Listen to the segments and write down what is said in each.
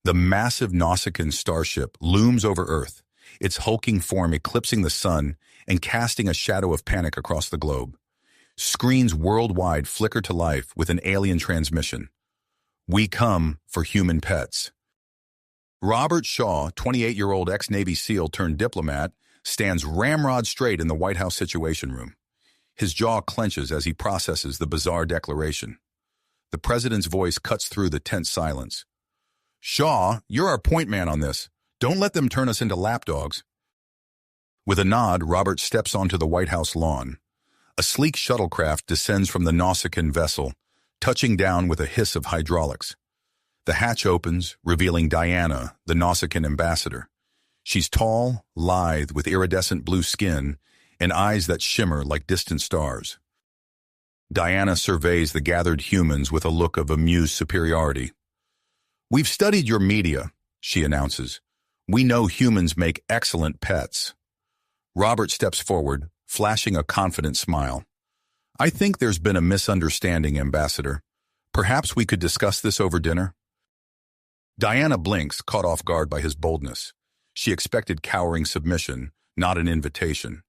The massive Nausicaan starship looms over Earth, its hulking form eclipsing the sun and casting a shadow of panic across the globe. Screens worldwide flicker to life with an alien transmission. We come for human pets. Robert Shaw, 28-year-old ex-Navy SEAL turned diplomat, stands ramrod straight in the White House Situation Room. His jaw clenches as he processes the bizarre declaration. The president's voice cuts through the tense silence. Shaw, you're our point man on this. Don't let them turn us into lapdogs. With a nod, Robert steps onto the White House lawn. A sleek shuttlecraft descends from the Nausicaan vessel, touching down with a hiss of hydraulics. The hatch opens, revealing Diana, the Nausicaan ambassador. She's tall, lithe, with iridescent blue skin and eyes that shimmer like distant stars. Diana surveys the gathered humans with a look of amused superiority. We've studied your media, she announces. We know humans make excellent pets. Robert steps forward, flashing a confident smile. I think there's been a misunderstanding, Ambassador. Perhaps we could discuss this over dinner? Diana blinks, caught off guard by his boldness. She expected cowering submission, not an invitation.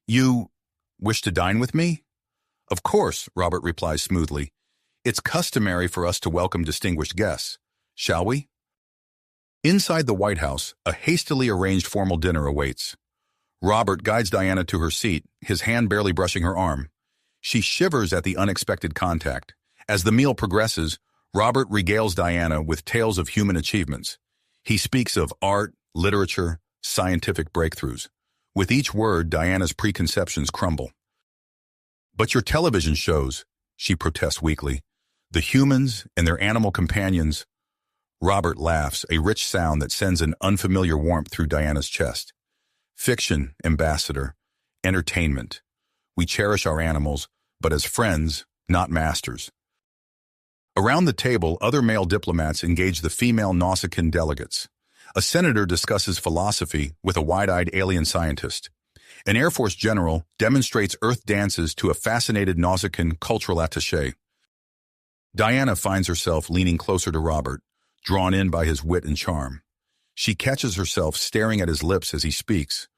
You wish to dine with me? Of course, Robert replies smoothly. It's customary for us to welcome distinguished guests. Shall we? Inside the White House, a hastily arranged formal dinner awaits. Robert guides Diana to her seat, his hand barely brushing her arm. She shivers at the unexpected contact. As the meal progresses, Robert regales Diana with tales of human achievements. He speaks of art, literature, scientific breakthroughs. With each word, Diana's preconceptions crumble. But your television shows, she protests weakly. The humans and their animal companions. Robert laughs, a rich sound that sends an unfamiliar warmth through Diana's chest. Fiction, Ambassador. Entertainment. We cherish our animals, but as friends, not masters. Around the table, other male diplomats engage the female Nausicaan delegates. A senator discusses philosophy with a wide-eyed alien scientist. An Air Force general demonstrates Earth dances to a fascinated Nausicaan cultural attaché. Diana finds herself leaning closer to Robert, drawn in by his wit and charm. She catches herself staring at his lips as he speaks,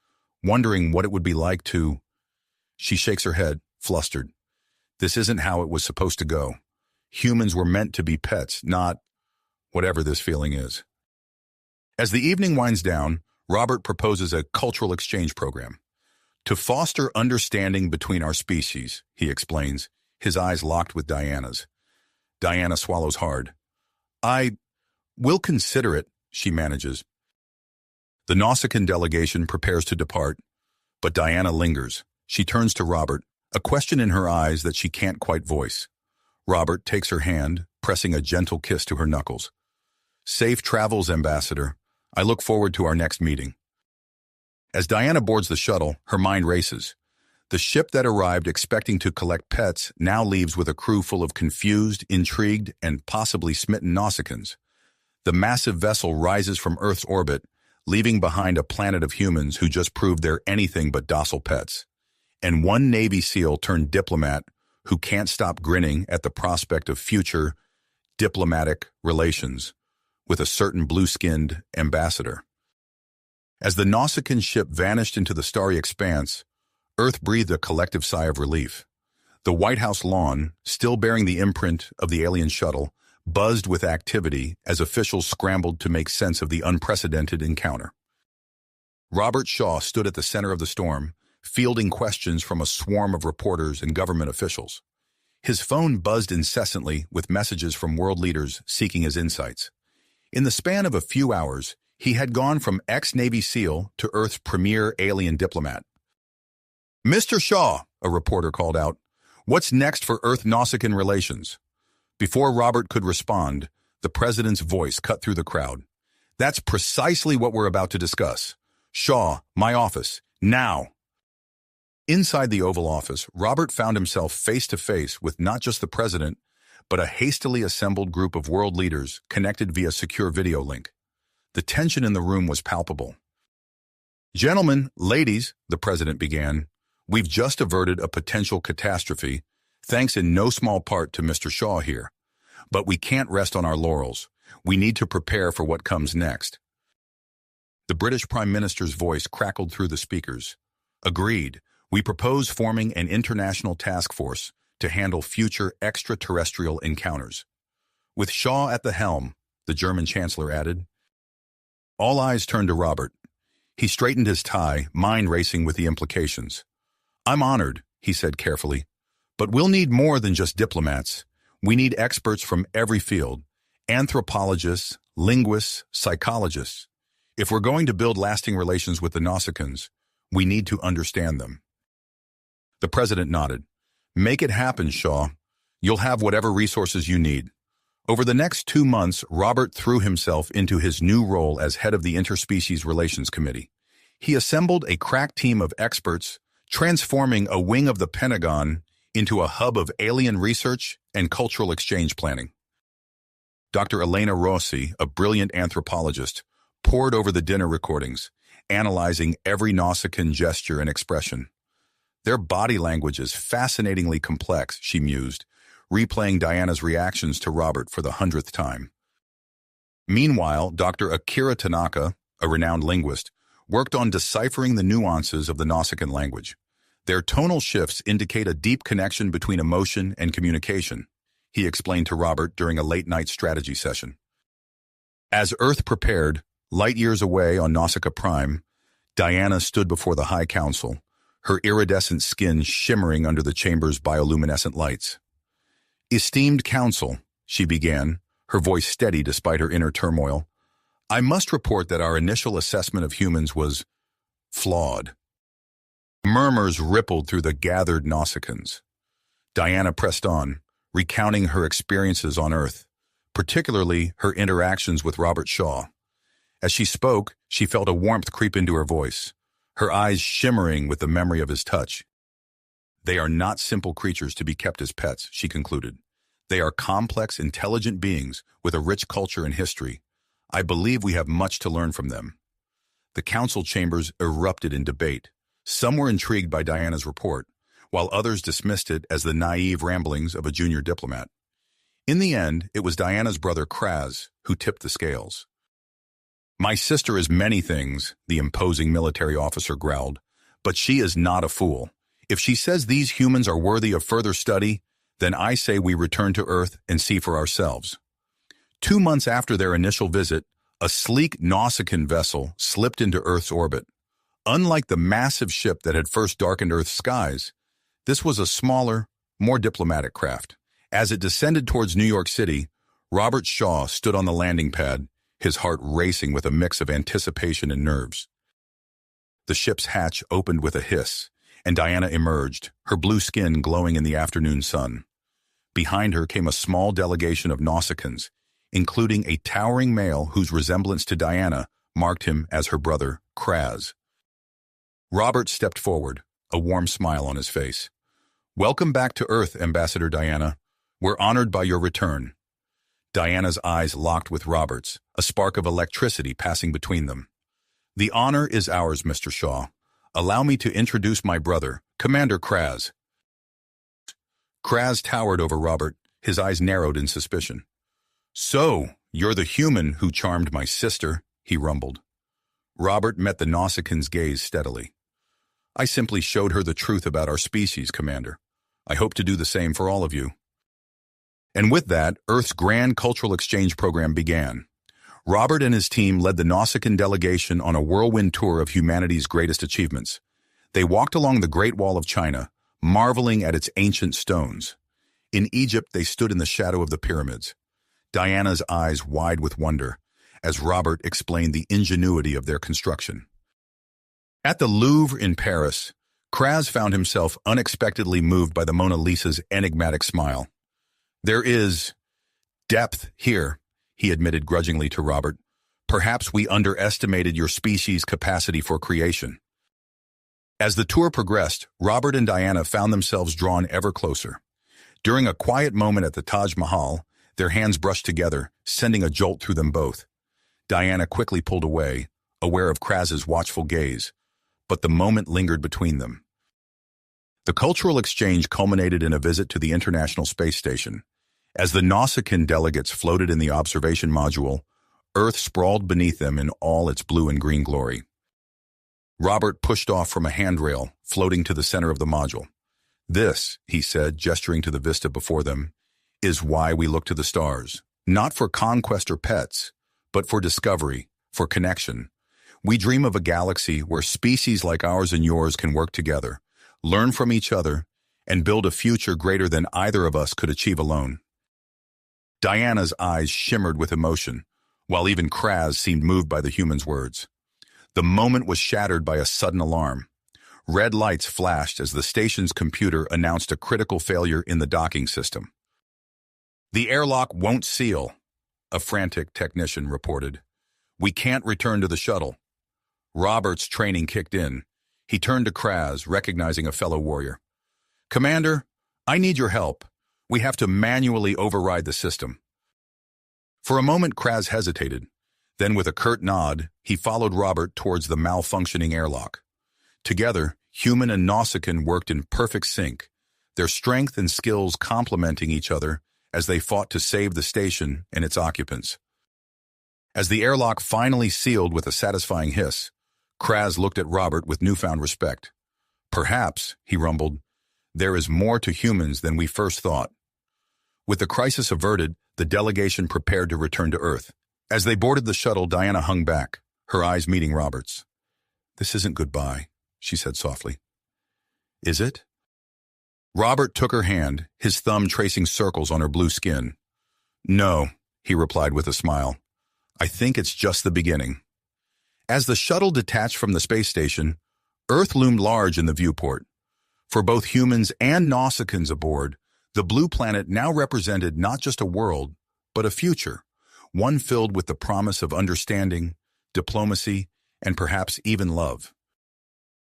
wondering what it would be like to... She shakes her head, flustered. This isn't how it was supposed to go. Humans were meant to be pets, not whatever this feeling is. As the evening winds down, Robert proposes a cultural exchange program. To foster understanding between our species, he explains, his eyes locked with Diana's. Diana swallows hard. I will consider it, she manages. The Nausicaan delegation prepares to depart, but Diana lingers. She turns to Robert, a question in her eyes that she can't quite voice. Robert takes her hand, pressing a gentle kiss to her knuckles. Safe travels, Ambassador. I look forward to our next meeting. As Diana boards the shuttle, her mind races. The ship that arrived expecting to collect pets now leaves with a crew full of confused, intrigued, and possibly smitten Nausicaans. The massive vessel rises from Earth's orbit, leaving behind a planet of humans who just proved they're anything but docile pets. And one Navy SEAL turned diplomat who can't stop grinning at the prospect of future diplomatic relations with a certain blue-skinned ambassador. As the Nausicaan ship vanished into the starry expanse, Earth breathed a collective sigh of relief. The White House lawn, still bearing the imprint of the alien shuttle, buzzed with activity as officials scrambled to make sense of the unprecedented encounter. Robert Shaw stood at the center of the storm, fielding questions from a swarm of reporters and government officials. His phone buzzed incessantly with messages from world leaders seeking his insights. In the span of a few hours, he had gone from ex-Navy SEAL to Earth's premier alien diplomat. Mr. Shaw, a reporter called out, what's next for Earth-Nausicaan relations? Before Robert could respond, the president's voice cut through the crowd. That's precisely what we're about to discuss. Shaw, my office, now. Inside the Oval Office, Robert found himself face-to-face with not just the president, but a hastily assembled group of world leaders connected via secure video link. The tension in the room was palpable. Gentlemen, ladies, the president began, we've just averted a potential catastrophe, thanks in no small part to Mr. Shaw here. But we can't rest on our laurels. We need to prepare for what comes next. The British Prime Minister's voice crackled through the speakers. Agreed. We propose forming an international task force to handle future extraterrestrial encounters. With Shaw at the helm, the German Chancellor added. All eyes turned to Robert. He straightened his tie, mind racing with the implications. I'm honored, he said carefully. But we'll need more than just diplomats. We need experts from every field. Anthropologists, linguists, psychologists. If we're going to build lasting relations with the Nausicaans, we need to understand them. The president nodded. Make it happen, Shaw. You'll have whatever resources you need. Over the next 2 months, Robert threw himself into his new role as head of the Interspecies Relations Committee. He assembled a crack team of experts, transforming a wing of the Pentagon into a hub of alien research and cultural exchange planning. Dr. Elena Rossi, a brilliant anthropologist, pored over the dinner recordings, analyzing every Nausicaan gesture and expression. Their body language is fascinatingly complex, she mused, replaying Diana's reactions to Robert for the 100th time. Meanwhile, Dr. Akira Tanaka, a renowned linguist, worked on deciphering the nuances of the Nausicaan language. Their tonal shifts indicate a deep connection between emotion and communication, he explained to Robert during a late-night strategy session. As Earth prepared, light years away on Nausicaa Prime, Diana stood before the High Council, her iridescent skin shimmering under the chamber's bioluminescent lights. Esteemed Council, she began, her voice steady despite her inner turmoil, I must report that our initial assessment of humans was flawed. Murmurs rippled through the gathered Nausicaans. Diana pressed on, recounting her experiences on Earth, particularly her interactions with Robert Shaw. As she spoke, she felt a warmth creep into her voice, her eyes shimmering with the memory of his touch. They are not simple creatures to be kept as pets, she concluded. They are complex, intelligent beings with a rich culture and history. I believe we have much to learn from them. The council chambers erupted in debate. Some were intrigued by Diana's report, while others dismissed it as the naive ramblings of a junior diplomat. In the end, it was Diana's brother Kraz who tipped the scales. My sister is many things, the imposing military officer growled, but she is not a fool. If she says these humans are worthy of further study, then I say we return to Earth and see for ourselves. 2 months after their initial visit, a sleek Nausicaan vessel slipped into Earth's orbit. Unlike the massive ship that had first darkened Earth's skies, this was a smaller, more diplomatic craft. As it descended towards New York City, Robert Shaw stood on the landing pad, his heart racing with a mix of anticipation and nerves. The ship's hatch opened with a hiss, and Diana emerged, her blue skin glowing in the afternoon sun. Behind her came a small delegation of Nausicaans, including a towering male whose resemblance to Diana marked him as her brother, Kraz. Robert stepped forward, a warm smile on his face. Welcome back to Earth, Ambassador Diana. We're honored by your return. Diana's eyes locked with Robert's, a spark of electricity passing between them. The honor is ours, Mr. Shaw. Allow me to introduce my brother, Commander Kraz. Kraz towered over Robert, his eyes narrowed in suspicion. So, you're the human who charmed my sister, he rumbled. Robert met the Nausicaa's gaze steadily. I simply showed her the truth about our species, Commander. I hope to do the same for all of you. And with that, Earth's grand cultural exchange program began. Robert and his team led the Nausicaan delegation on a whirlwind tour of humanity's greatest achievements. They walked along the Great Wall of China, marveling at its ancient stones. In Egypt, they stood in the shadow of the pyramids, Diana's eyes wide with wonder, as Robert explained the ingenuity of their construction. At the Louvre in Paris, Kraz found himself unexpectedly moved by the Mona Lisa's enigmatic smile. There is depth here, he admitted grudgingly to Robert. Perhaps we underestimated your species' capacity for creation. As the tour progressed, Robert and Diana found themselves drawn ever closer. During a quiet moment at the Taj Mahal, their hands brushed together, sending a jolt through them both. Diana quickly pulled away, aware of Kraz's watchful gaze, but the moment lingered between them. The cultural exchange culminated in a visit to the International Space Station, As the Nausicaan delegates floated in the observation module, Earth sprawled beneath them in all its blue and green glory. Robert pushed off from a handrail, floating to the center of the module. "This," he said, gesturing to the vista before them, "is why we look to the stars. Not for conquest or pets, but for discovery, for connection. We dream of a galaxy where species like ours and yours can work together, learn from each other, and build a future greater than either of us could achieve alone." Diana's eyes shimmered with emotion, while even Kraz seemed moved by the human's words. The moment was shattered by a sudden alarm. Red lights flashed as the station's computer announced a critical failure in the docking system. "The airlock won't seal," a frantic technician reported. "We can't return to the shuttle." Robert's training kicked in. He turned to Kraz, recognizing a fellow warrior. "Commander, I need your help. We have to manually override the system." For a moment, Kraz hesitated. Then, with a curt nod, he followed Robert towards the malfunctioning airlock. Together, human and Nausicaan worked in perfect sync, their strength and skills complementing each other as they fought to save the station and its occupants. As the airlock finally sealed with a satisfying hiss, Kraz looked at Robert with newfound respect. "Perhaps," he rumbled, "there is more to humans than we first thought." With the crisis averted, the delegation prepared to return to Earth. As they boarded the shuttle, Diana hung back, her eyes meeting Robert's. "This isn't goodbye," she said softly. "Is it?" Robert took her hand, his thumb tracing circles on her blue skin. "No," he replied with a smile. "I think it's just the beginning." As the shuttle detached from the space station, Earth loomed large in the viewport. For both humans and Nausicaans aboard, the blue planet now represented not just a world, but a future, one filled with the promise of understanding, diplomacy, and perhaps even love.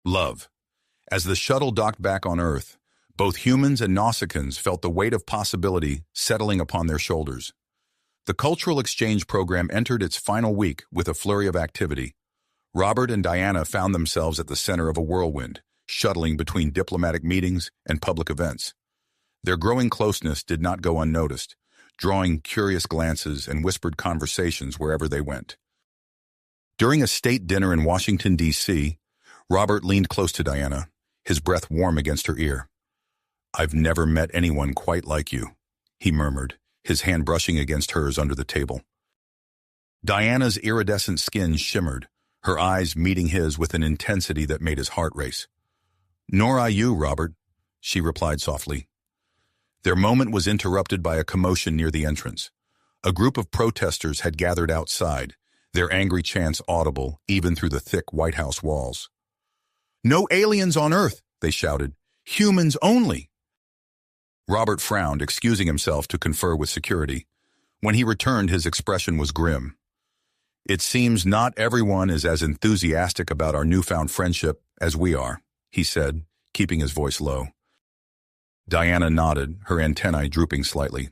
Love. As the shuttle docked back on Earth, both humans and Nausicaans felt the weight of possibility settling upon their shoulders. The cultural exchange program entered its final week with a flurry of activity. Robert and Diana found themselves at the center of a whirlwind, shuttling between diplomatic meetings and public events. Their growing closeness did not go unnoticed, drawing curious glances and whispered conversations wherever they went. During a state dinner in Washington, D.C., Robert leaned close to Diana, his breath warm against her ear. "I've never met anyone quite like you," he murmured, his hand brushing against hers under the table. Diana's iridescent skin shimmered, her eyes meeting his with an intensity that made his heart race. "Nor I you, Robert," she replied softly. Their moment was interrupted by a commotion near the entrance. A group of protesters had gathered outside, their angry chants audible even through the thick White House walls. "No aliens on Earth," they shouted. "Humans only." Robert frowned, excusing himself to confer with security. When he returned, his expression was grim. "It seems not everyone is as enthusiastic about our newfound friendship as we are," he said, keeping his voice low. Diana nodded, her antennae drooping slightly.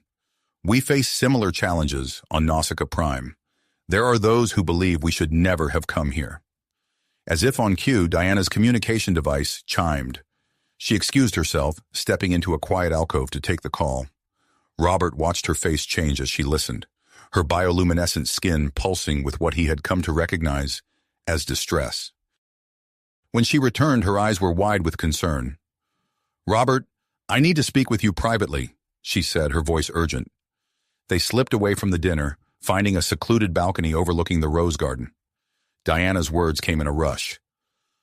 "We face similar challenges on Nausicaa Prime. There are those who believe we should never have come here." As if on cue, Diana's communication device chimed. She excused herself, stepping into a quiet alcove to take the call. Robert watched her face change as she listened, her bioluminescent skin pulsing with what he had come to recognize as distress. When she returned, her eyes were wide with concern. "Robert, I need to speak with you privately," she said, her voice urgent. They slipped away from the dinner, finding a secluded balcony overlooking the rose garden. Diana's words came in a rush.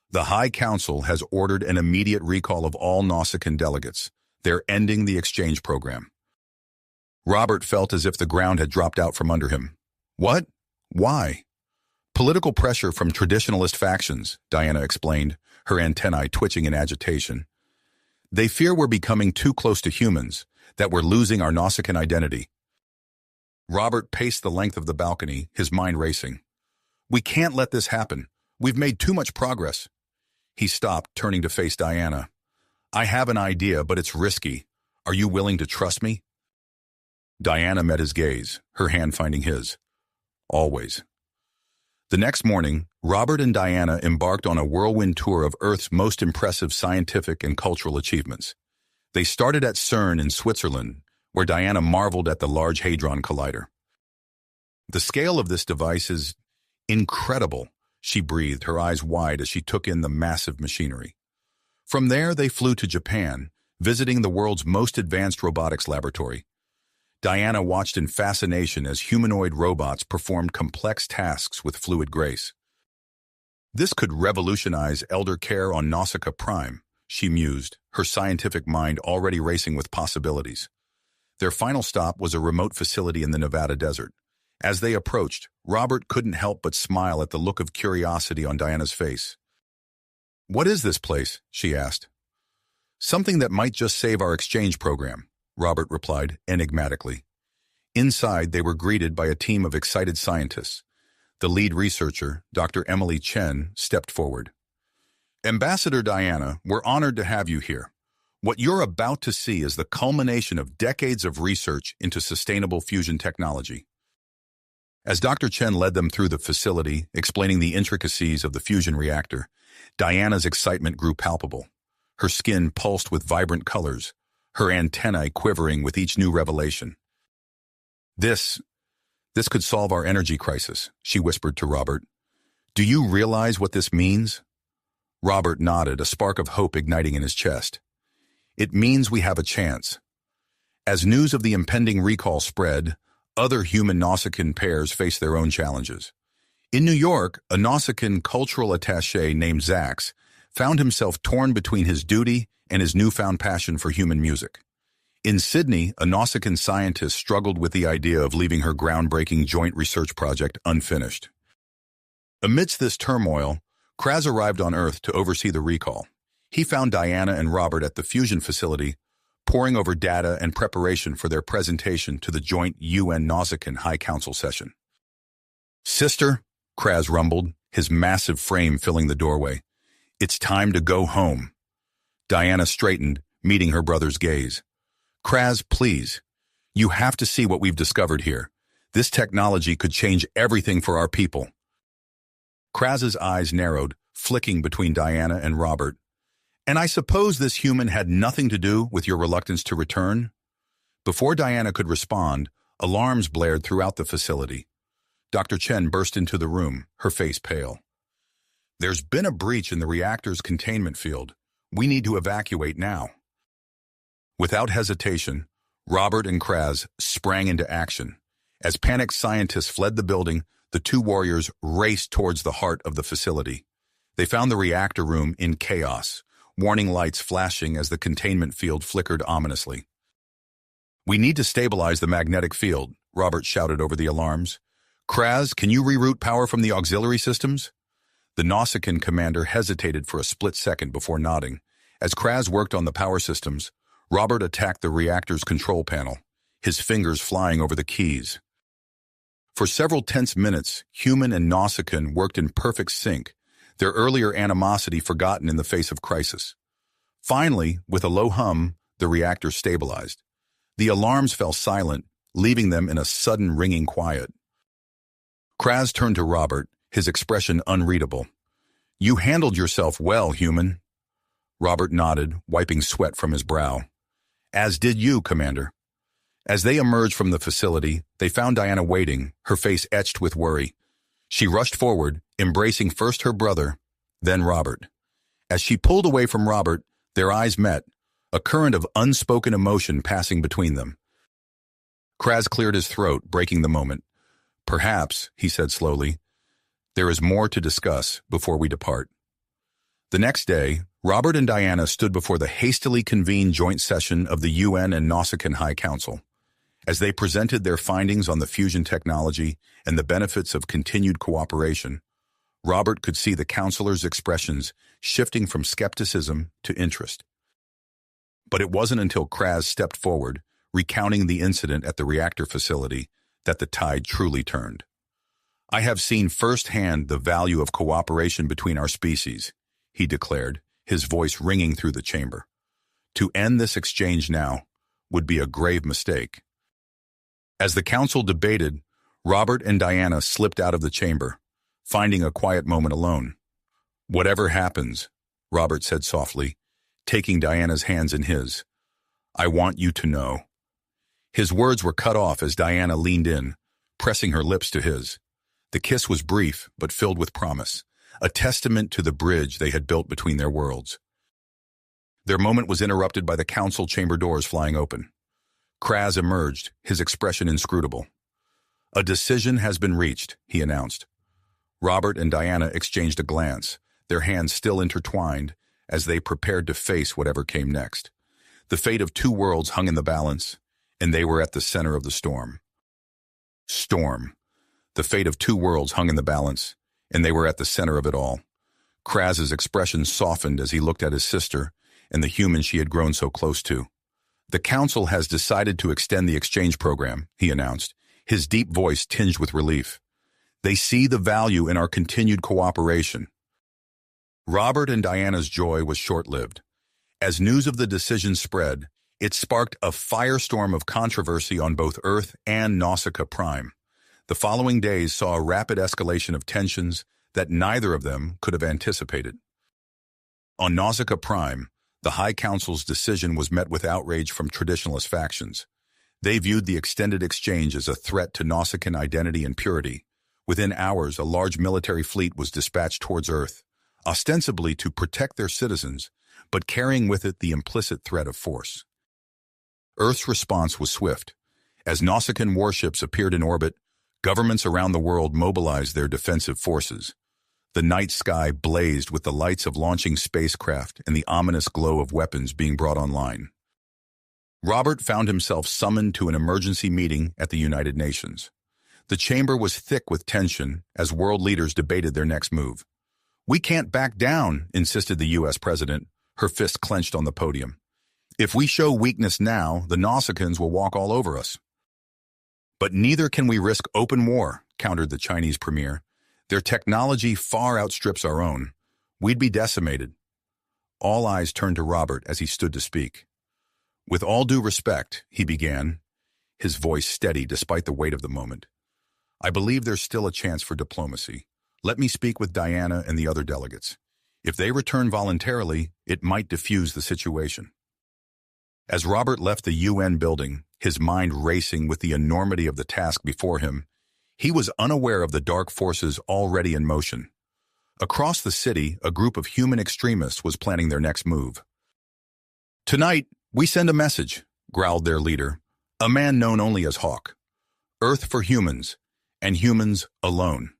"The High Council has ordered an immediate recall of all Nausicaan delegates. They're ending the exchange program." Robert felt as if the ground had dropped out from under him. "What? Why?" "Political pressure from traditionalist factions," Diana explained, her antennae twitching in agitation. "They fear we're becoming too close to humans, that we're losing our Nausicaan identity." Robert paced the length of the balcony, his mind racing. "We can't let this happen. We've made too much progress." He stopped, turning to face Diana. "I have an idea, but it's risky. Are you willing to trust me?" Diana met his gaze, her hand finding his. "Always." The next morning, Robert and Diana embarked on a whirlwind tour of Earth's most impressive scientific and cultural achievements. They started at CERN in Switzerland, where Diana marveled at the Large Hadron Collider. "The scale of this device is incredible," she breathed, her eyes wide as she took in the massive machinery. From there, they flew to Japan, visiting the world's most advanced robotics laboratory. Diana watched in fascination as humanoid robots performed complex tasks with fluid grace. "This could revolutionize elder care on Nausicaa Prime," she mused, her scientific mind already racing with possibilities. Their final stop was a remote facility in the Nevada desert. As they approached, Robert couldn't help but smile at the look of curiosity on Diana's face. "What is this place?" she asked. "Something that might just save our exchange program," Robert replied enigmatically. Inside, they were greeted by a team of excited scientists. The lead researcher, Dr. Emily Chen, stepped forward. "Ambassador Diana, we're honored to have you here. What you're about to see is the culmination of decades of research into sustainable fusion technology." As Dr. Chen led them through the facility, explaining the intricacies of the fusion reactor, Diana's excitement grew palpable. Her skin pulsed with vibrant colors, her antennae quivering with each new revelation. This could solve our energy crisis," she whispered to Robert. "Do you realize what this means?" Robert nodded, a spark of hope igniting in his chest. "It means we have a chance." As news of the impending recall spread, other human Nausicaan pairs faced their own challenges. In New York, a Nausicaan cultural attaché named Zax found himself torn between his duty and his newfound passion for human music. In Sydney, a Nausicaan scientist struggled with the idea of leaving her groundbreaking joint research project unfinished. Amidst this turmoil, Kraz arrived on Earth to oversee the recall. He found Diana and Robert at the fusion facility, poring over data and preparation for their presentation to the joint UN Nausicaan High Council session. "Sister," Kraz rumbled, his massive frame filling the doorway, "it's time to go home." Diana straightened, meeting her brother's gaze. "Kraz, please. You have to see what we've discovered here. This technology could change everything for our people." Kraz's eyes narrowed, flicking between Diana and Robert. "And I suppose this human had nothing to do with your reluctance to return?" Before Diana could respond, alarms blared throughout the facility. Dr. Chen burst into the room, her face pale. "There's been a breach in the reactor's containment field. We need to evacuate now." Without hesitation, Robert and Kraz sprang into action. As panicked scientists fled the building, the two warriors raced towards the heart of the facility. They found the reactor room in chaos, warning lights flashing as the containment field flickered ominously. "We need to stabilize the magnetic field," Robert shouted over the alarms. "Kraz, can you reroute power from the auxiliary systems?" The Nausicaan commander hesitated for a split second before nodding. As Kraz worked on the power systems, Robert attacked the reactor's control panel, his fingers flying over the keys. For several tense minutes, human and Nausicaan worked in perfect sync, their earlier animosity forgotten in the face of crisis. Finally, with a low hum, the reactor stabilized. The alarms fell silent, leaving them in a sudden ringing quiet. Kraz turned to Robert, his expression unreadable. "You handled yourself well, human." Robert nodded, wiping sweat from his brow. "As did you, Commander." As they emerged from the facility, they found Diana waiting, her face etched with worry. She rushed forward, embracing first her brother, then Robert. As she pulled away from Robert, their eyes met, a current of unspoken emotion passing between them. Kraz cleared his throat, breaking the moment. "Perhaps," he said slowly, "there is more to discuss before we depart." The next day, Robert and Diana stood before the hastily convened joint session of the UN and Nausicaan High Council. As they presented their findings on the fusion technology and the benefits of continued cooperation, Robert could see the counselors' expressions shifting from skepticism to interest. But it wasn't until Kraz stepped forward, recounting the incident at the reactor facility, that the tide truly turned. "I have seen firsthand the value of cooperation between our species," he declared, his voice ringing through the chamber. "To end this exchange now would be a grave mistake." As the council debated, Robert and Diana slipped out of the chamber, finding a quiet moment alone. "Whatever happens," Robert said softly, taking Diana's hands in his, "I want you to know." His words were cut off as Diana leaned in, pressing her lips to his. The kiss was brief, but filled with promise, a testament to the bridge they had built between their worlds. Their moment was interrupted by the council chamber doors flying open. Kraz emerged, his expression inscrutable. "A decision has been reached," he announced. Robert and Diana exchanged a glance, their hands still intertwined, as they prepared to face whatever came next. The fate of two worlds hung in the balance, and they were at the center of the storm. Storm. The fate of two worlds hung in the balance, and they were at the center of it all. Kraz's expression softened as he looked at his sister and the human she had grown so close to. "The council has decided to extend the exchange program," he announced, his deep voice tinged with relief. "They see the value in our continued cooperation." Robert and Diana's joy was short-lived. As news of the decision spread, it sparked a firestorm of controversy on both Earth and Nausicaa Prime. The following days saw a rapid escalation of tensions that neither of them could have anticipated. On Nausicaa Prime, the High Council's decision was met with outrage from traditionalist factions. They viewed the extended exchange as a threat to Nausicaan identity and purity. Within hours, a large military fleet was dispatched towards Earth, ostensibly to protect their citizens, but carrying with it the implicit threat of force. Earth's response was swift. As Nausicaan warships appeared in orbit, governments around the world mobilized their defensive forces. The night sky blazed with the lights of launching spacecraft and the ominous glow of weapons being brought online. Robert found himself summoned to an emergency meeting at the United Nations. The chamber was thick with tension as world leaders debated their next move. "We can't back down," insisted the U.S. president, her fist clenched on the podium. "If we show weakness now, the Nausicaans will walk all over us." "But neither can we risk open war," countered the Chinese premier. "Their technology far outstrips our own. We'd be decimated." All eyes turned to Robert as he stood to speak. "With all due respect," he began, his voice steady despite the weight of the moment, "I believe there's still a chance for diplomacy. Let me speak with Diana and the other delegates. If they return voluntarily, it might diffuse the situation." As Robert left the UN building, his mind racing with the enormity of the task before him, he was unaware of the dark forces already in motion. Across the city, a group of human extremists was planning their next move. "Tonight, we send a message," growled their leader, a man known only as Hawk. "Earth for humans, and humans alone."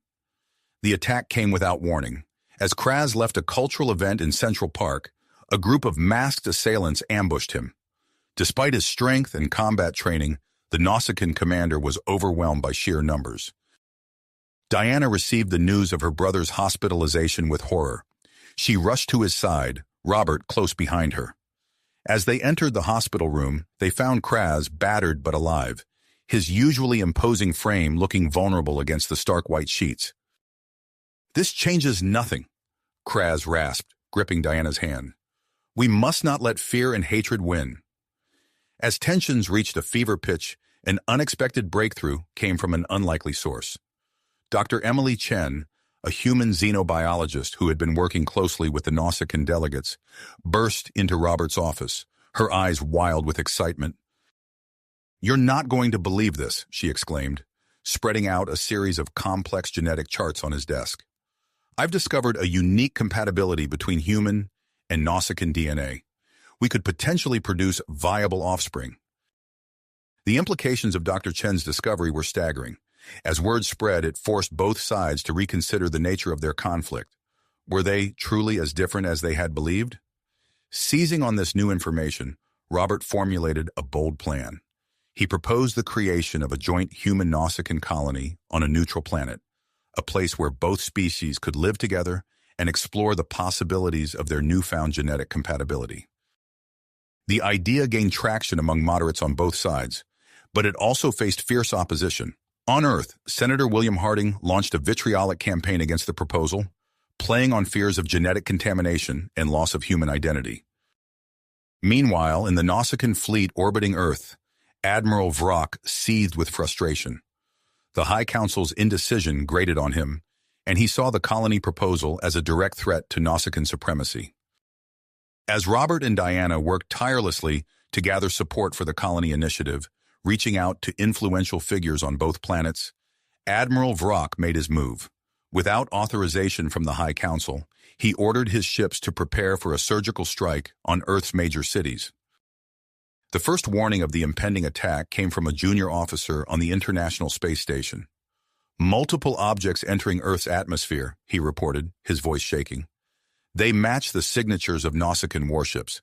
The attack came without warning. As Kraz left a cultural event in Central Park, a group of masked assailants ambushed him. Despite his strength and combat training, the Nausicaan commander was overwhelmed by sheer numbers. Diana received the news of her brother's hospitalization with horror. She rushed to his side, Robert close behind her. As they entered the hospital room, they found Kraz battered but alive, his usually imposing frame looking vulnerable against the stark white sheets. "This changes nothing," Kraz rasped, gripping Diana's hand. "We must not let fear and hatred win." As tensions reached a fever pitch, an unexpected breakthrough came from an unlikely source. Dr. Emily Chen, a human xenobiologist who had been working closely with the Nausicaan delegates, burst into Robert's office, her eyes wild with excitement. "You're not going to believe this," she exclaimed, spreading out a series of complex genetic charts on his desk. "I've discovered a unique compatibility between human and Nausicaan DNA. We could potentially produce viable offspring." The implications of Dr. Chen's discovery were staggering. As word spread, it forced both sides to reconsider the nature of their conflict. Were they truly as different as they had believed? Seizing on this new information, Robert formulated a bold plan. He proposed the creation of a joint human Nausicaan colony on a neutral planet, a place where both species could live together and explore the possibilities of their newfound genetic compatibility. The idea gained traction among moderates on both sides, but it also faced fierce opposition. On Earth, Senator William Harding launched a vitriolic campaign against the proposal, playing on fears of genetic contamination and loss of human identity. Meanwhile, in the Nausicaan fleet orbiting Earth, Admiral Vrock seethed with frustration. The High Council's indecision grated on him, and he saw the colony proposal as a direct threat to Nausicaan supremacy. As Robert and Diana worked tirelessly to gather support for the colony initiative, reaching out to influential figures on both planets. Admiral Vrock made his move. Without authorization from the High Council, he ordered his ships to prepare for a surgical strike on Earth's major cities. The first warning of the impending attack came from a junior officer on the International Space Station. "Multiple objects entering Earth's atmosphere," he reported, his voice shaking. "They match the signatures of Nausicaan warships."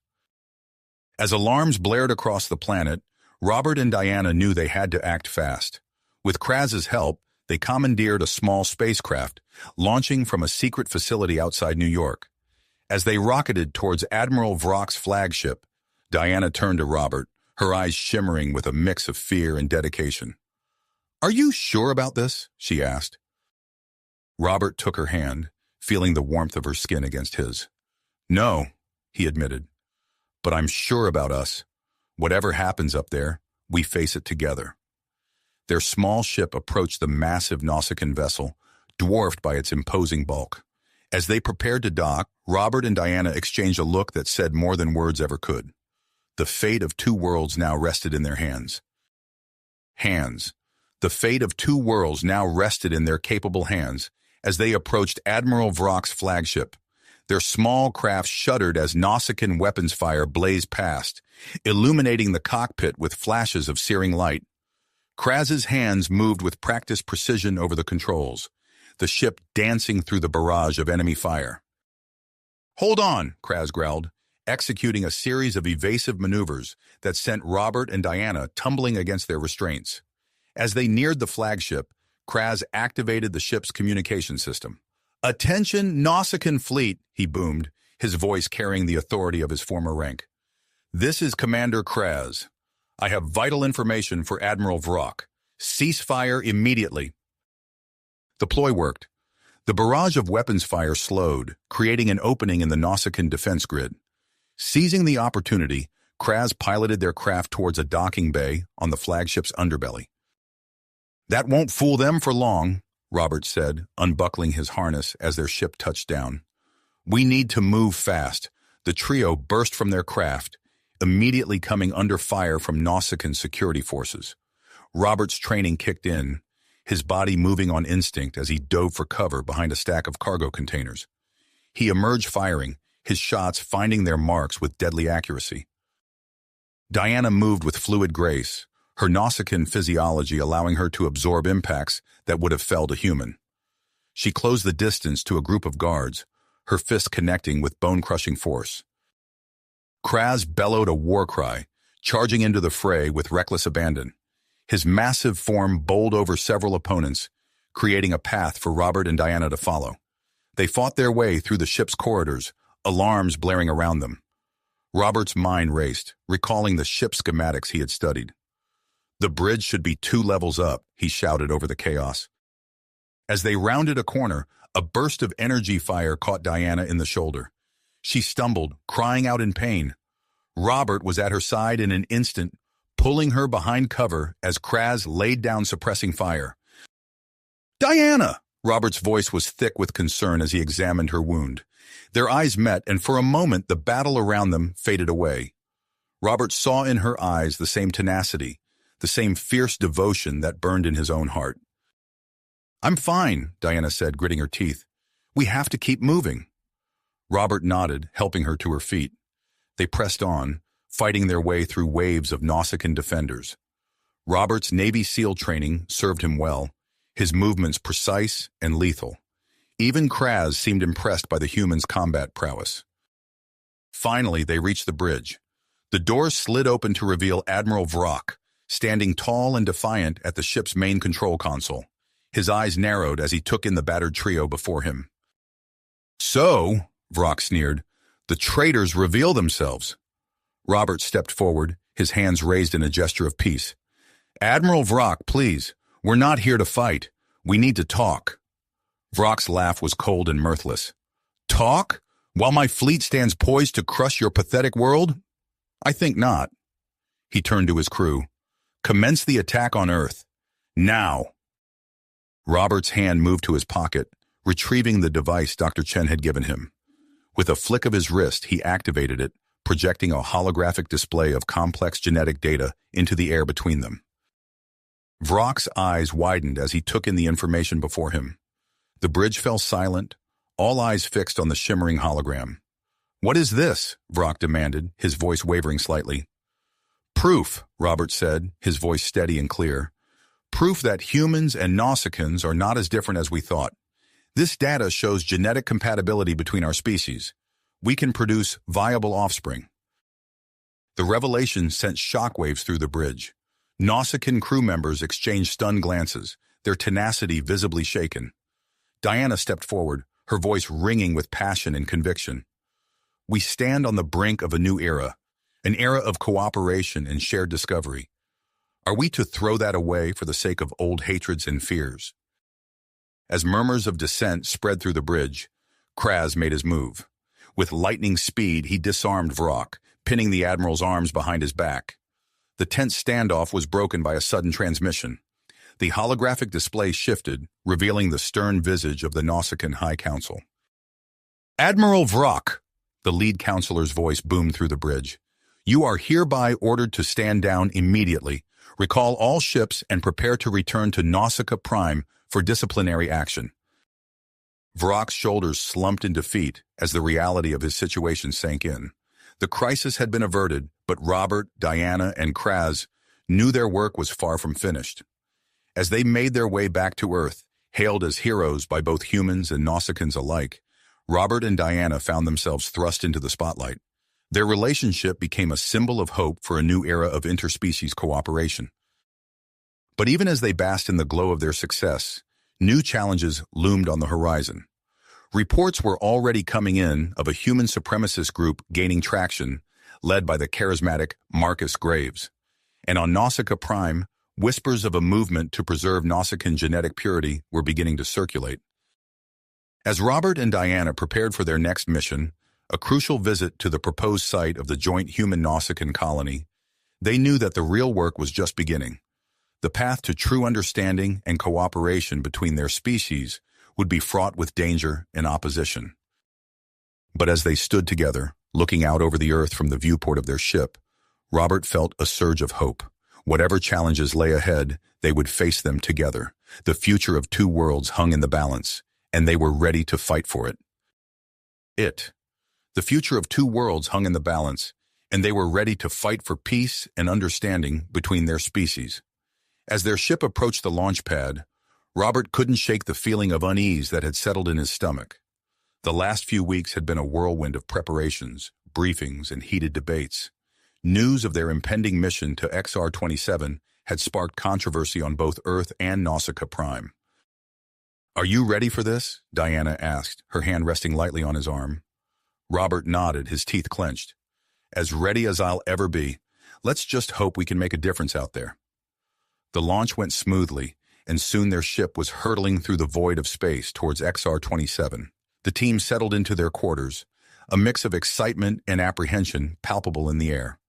As alarms blared across the planet, Robert and Diana knew they had to act fast. With Kraz's help, they commandeered a small spacecraft, launching from a secret facility outside New York. As they rocketed towards Admiral Vrock's flagship, Diana turned to Robert, her eyes shimmering with a mix of fear and dedication. "Are you sure about this?" she asked. Robert took her hand, feeling the warmth of her skin against his. "No," he admitted, "but I'm sure about us. Whatever happens up there, we face it together." Their small ship approached the massive Nausicaan vessel, dwarfed by its imposing bulk. As they prepared to dock, Robert and Diana exchanged a look that said more than words ever could. The fate of two worlds now rested in their hands. The fate of two worlds now rested in their capable hands as they approached Admiral Vrock's flagship. Their small craft shuddered as Nausicaan weapons fire blazed past, illuminating the cockpit with flashes of searing light. Kraz's hands moved with practiced precision over the controls, the ship dancing through the barrage of enemy fire. "Hold on," Kraz growled, executing a series of evasive maneuvers that sent Robert and Diana tumbling against their restraints. As they neared the flagship, Kraz activated the ship's communication system. "Attention, Nausicaan fleet," he boomed, his voice carrying the authority of his former rank. "This is Commander Kraz. I have vital information for Admiral Vrock. Cease fire immediately." The ploy worked. The barrage of weapons fire slowed, creating an opening in the Nausicaan defense grid. Seizing the opportunity, Kraz piloted their craft towards a docking bay on the flagship's underbelly. "That won't fool them for long," Robert said, unbuckling his harness as their ship touched down. "We need to move fast." The trio burst from their craft, immediately coming under fire from Nausicaan security forces. Robert's training kicked in, his body moving on instinct as he dove for cover behind a stack of cargo containers. He emerged firing, his shots finding their marks with deadly accuracy. Diana moved with fluid grace, her Nausicaan physiology allowing her to absorb impacts that would have felled a human. She closed the distance to a group of guards, her fists connecting with bone-crushing force. Kraz bellowed a war cry, charging into the fray with reckless abandon. His massive form bowled over several opponents, creating a path for Robert and Diana to follow. They fought their way through the ship's corridors, alarms blaring around them. Robert's mind raced, recalling the ship schematics he had studied. "The bridge should be 2 levels up," he shouted over the chaos. As they rounded a corner, a burst of energy fire caught Diana in the shoulder. She stumbled, crying out in pain. Robert was at her side in an instant, pulling her behind cover as Kraz laid down suppressing fire. "Diana!" Robert's voice was thick with concern as he examined her wound. Their eyes met, and for a moment the battle around them faded away. Robert saw in her eyes the same tenacity, the same fierce devotion that burned in his own heart. "I'm fine," Diana said, gritting her teeth. "We have to keep moving." Robert nodded, helping her to her feet. They pressed on, fighting their way through waves of Nausicaan defenders. Robert's Navy SEAL training served him well, his movements precise and lethal. Even Kraz seemed impressed by the humans' combat prowess. Finally, they reached the bridge. The doors slid open to reveal Admiral Vrock, standing tall and defiant at the ship's main control console. His eyes narrowed as he took in the battered trio before him. "So," Vrock sneered, "the traitors reveal themselves." Robert stepped forward, his hands raised in a gesture of peace. "Admiral Vrock, please, we're not here to fight. We need to talk." Vrock's laugh was cold and mirthless. "Talk? While my fleet stands poised to crush your pathetic world? I think not." He turned to his crew. "Commence the attack on Earth. Now." Robert's hand moved to his pocket, retrieving the device Dr. Chen had given him. With a flick of his wrist, he activated it, projecting a holographic display of complex genetic data into the air between them. Vrock's eyes widened as he took in the information before him. The bridge fell silent, all eyes fixed on the shimmering hologram. "What is this?" Vrock demanded, his voice wavering slightly. "Proof," Robert said, his voice steady and clear. "Proof that humans and Nausicaans are not as different as we thought. This data shows genetic compatibility between our species. We can produce viable offspring." The revelation sent shockwaves through the bridge. Nausicaan crew members exchanged stunned glances, their tenacity visibly shaken. Diana stepped forward, her voice ringing with passion and conviction. "We stand on the brink of a new era, an era of cooperation and shared discovery. Are we to throw that away for the sake of old hatreds and fears?" As murmurs of dissent spread through the bridge, Kraz made his move. With lightning speed, he disarmed Vrock, pinning the Admiral's arms behind his back. The tense standoff was broken by a sudden transmission. The holographic display shifted, revealing the stern visage of the Nausicaan High Council. "Admiral Vrock," the lead counselor's voice boomed through the bridge. "You are hereby ordered to stand down immediately, recall all ships, and prepare to return to Nausicaa Prime for disciplinary action." Vrock's shoulders slumped in defeat as the reality of his situation sank in. The crisis had been averted, but Robert, Diana, and Kraz knew their work was far from finished. As they made their way back to Earth, hailed as heroes by both humans and Nausicaans alike, Robert and Diana found themselves thrust into the spotlight. Their relationship became a symbol of hope for a new era of interspecies cooperation. But even as they basked in the glow of their success, new challenges loomed on the horizon. Reports were already coming in of a human supremacist group gaining traction, led by the charismatic Marcus Graves. And on Nausicaa Prime, whispers of a movement to preserve Nausicaan genetic purity were beginning to circulate. As Robert and Diana prepared for their next mission, a crucial visit to the proposed site of the joint human-Nausicaan colony, they knew that the real work was just beginning. The path to true understanding and cooperation between their species would be fraught with danger and opposition. But as they stood together, looking out over the Earth from the viewport of their ship, Robert felt a surge of hope. Whatever challenges lay ahead, they would face them together. The future of two worlds hung in the balance, and they were ready to fight for it. The future of two worlds hung in the balance, and they were ready to fight for peace and understanding between their species. As their ship approached the launch pad, Robert couldn't shake the feeling of unease that had settled in his stomach. The last few weeks had been a whirlwind of preparations, briefings, and heated debates. News of their impending mission to XR-27 had sparked controversy on both Earth and Nausicaa Prime. "Are you ready for this?" Diana asked, her hand resting lightly on his arm. Robert nodded, his teeth clenched. "As ready as I'll ever be. Let's just hope we can make a difference out there." The launch went smoothly, and soon their ship was hurtling through the void of space towards XR-27. The team settled into their quarters, a mix of excitement and apprehension palpable in the air.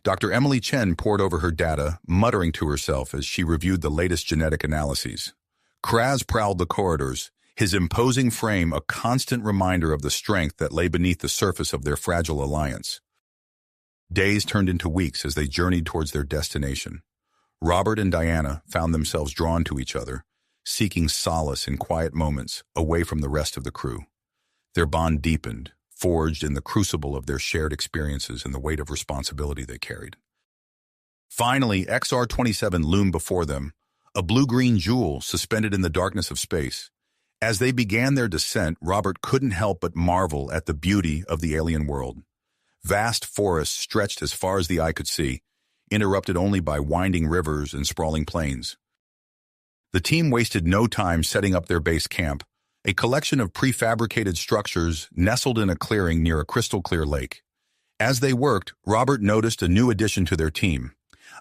Dr. Emily Chen pored over her data, muttering to herself as she reviewed the latest genetic analyses. Kraz prowled the corridors, his imposing frame a constant reminder of the strength that lay beneath the surface of their fragile alliance. Days turned into weeks as they journeyed towards their destination. Robert and Diana found themselves drawn to each other, seeking solace in quiet moments away from the rest of the crew. Their bond deepened, forged in the crucible of their shared experiences and the weight of responsibility they carried. Finally, XR-27 loomed before them, a blue-green jewel suspended in the darkness of space. As they began their descent, Robert couldn't help but marvel at the beauty of the alien world. Vast forests stretched as far as the eye could see, interrupted only by winding rivers and sprawling plains. The team wasted no time setting up their base camp, a collection of prefabricated structures nestled in a clearing near a crystal-clear lake. As they worked, Robert noticed a new addition to their team,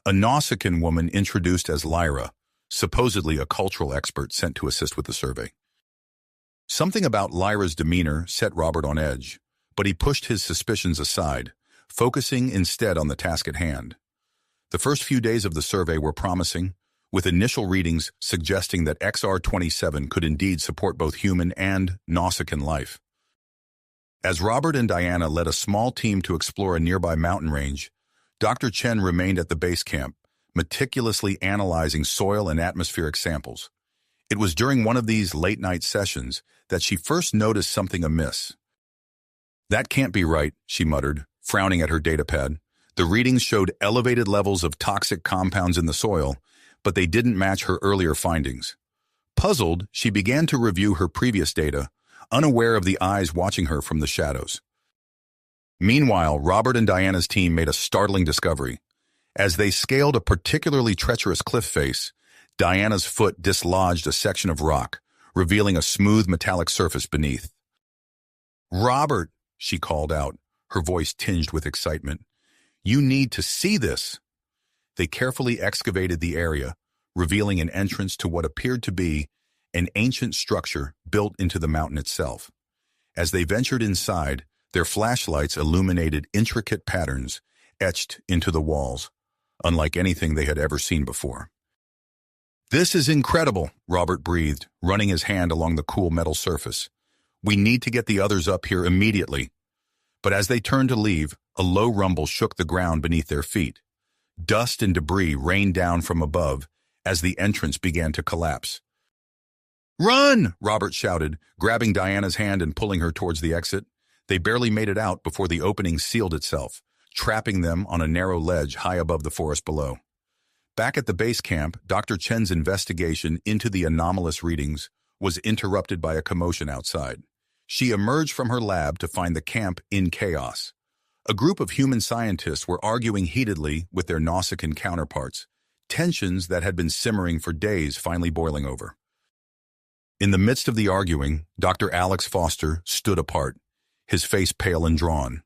a Nausicaan woman introduced as Lyra, supposedly a cultural expert sent to assist with the survey. Something about Lyra's demeanor set Robert on edge, but he pushed his suspicions aside, focusing instead on the task at hand. The first few days of the survey were promising, with initial readings suggesting that XR-27 could indeed support both human and Nausicaan life. As Robert and Diana led a small team to explore a nearby mountain range, Dr. Chen remained at the base camp, meticulously analyzing soil and atmospheric samples. It was during one of these late-night sessions that she first noticed something amiss. "That can't be right," she muttered, frowning at her datapad. The readings showed elevated levels of toxic compounds in the soil, but they didn't match her earlier findings. Puzzled, she began to review her previous data, unaware of the eyes watching her from the shadows. Meanwhile, Robert and Diana's team made a startling discovery. As they scaled a particularly treacherous cliff face, Diana's foot dislodged a section of rock, revealing a smooth metallic surface beneath. "Robert," she called out, her voice tinged with excitement, "you need to see this." They carefully excavated the area, revealing an entrance to what appeared to be an ancient structure built into the mountain itself. As they ventured inside, their flashlights illuminated intricate patterns etched into the walls, unlike anything they had ever seen before. "This is incredible," Robert breathed, running his hand along the cool metal surface. "We need to get the others up here immediately." But as they turned to leave, a low rumble shook the ground beneath their feet. Dust and debris rained down from above as the entrance began to collapse. "Run!" Robert shouted, grabbing Diana's hand and pulling her towards the exit. They barely made it out before the opening sealed itself, trapping them on a narrow ledge high above the forest below. Back at the base camp, Dr. Chen's investigation into the anomalous readings was interrupted by a commotion outside. She emerged from her lab to find the camp in chaos. A group of human scientists were arguing heatedly with their Nausicaan counterparts, tensions that had been simmering for days finally boiling over. In the midst of the arguing, Dr. Alex Foster stood apart, his face pale and drawn.